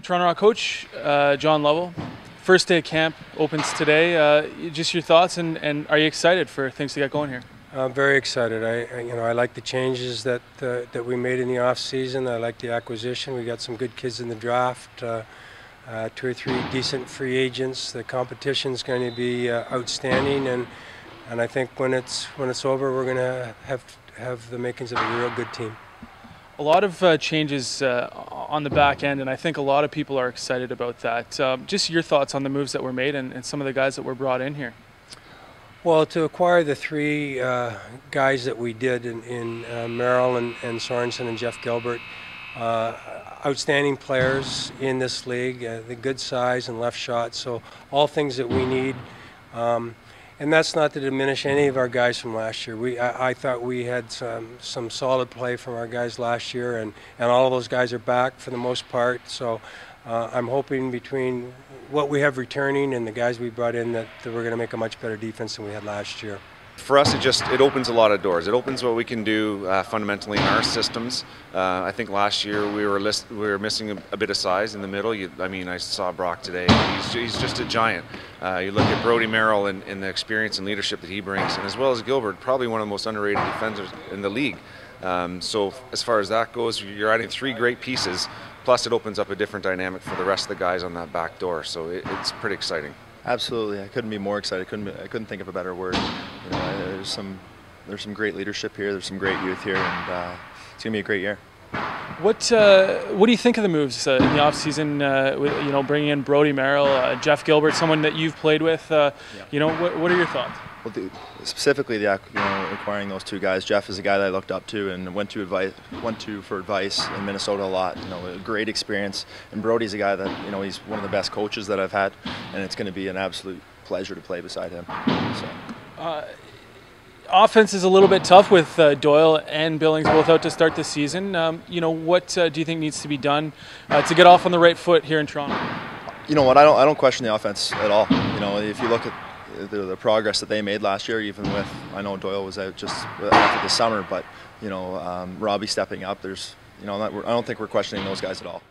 Toronto Rock coach, John Lovell. First day of camp opens today. Just your thoughts, and are you excited for things to get going here? I'm very excited. I like the changes that we made in the off season. I like the acquisition. We got some good kids in the draft. 2 or 3 decent free agents. The competition is going to be outstanding, and I think when it's over, we're going to have the makings of a real good team. A lot of changes on the back end, and I think a lot of people are excited about that. Just your thoughts on the moves that were made and some of the guys that were brought in here. Well, to acquire the 3 guys that we did in Merrill and Sorensen and Jeff Gilbert, outstanding players in this league, the good size and left shot, so all things that we need. And that's not to diminish any of our guys from last year. I thought we had some solid play from our guys last year, and all of those guys are back for the most part. So I'm hoping between what we have returning and the guys we brought in that we're going to make a much better defense than we had last year. For us, it opens a lot of doors. It opens what we can do fundamentally in our systems. I think last year we were missing a bit of size in the middle. I saw Brock today. He's just a giant. You look at Brodie Merrill and the experience and leadership that he brings, and as well as Gilbert, probably one of the most underrated defenders in the league. So as far as that goes, you're adding 3 great pieces. Plus, it opens up a different dynamic for the rest of the guys on that back door. So it's pretty exciting. Absolutely, I couldn't be more excited. I couldn't think of a better word. There's some great leadership here. There's some great youth here, and it's gonna be a great year. What do you think of the moves in the offseason? With bringing in Brodie Merrill, Jeff Gilbert, someone that you've played with. Yeah. What are your thoughts? Well, specifically, acquiring those 2 guys. Jeff is a guy that I looked up to and went to for advice in Minnesota a lot. A great experience. And Brodie's a guy that he's one of the best coaches that I've had, and it's going to be an absolute pleasure to play beside him. So. Offense is a little bit tough with Doyle and Billings both out to start the season. What do you think needs to be done to get off on the right foot here in Toronto? You know what? I don't question the offense at all. If you look at the progress that they made last year, even with, I know Doyle was out just after the summer, but Robbie stepping up. I don't think we're questioning those guys at all.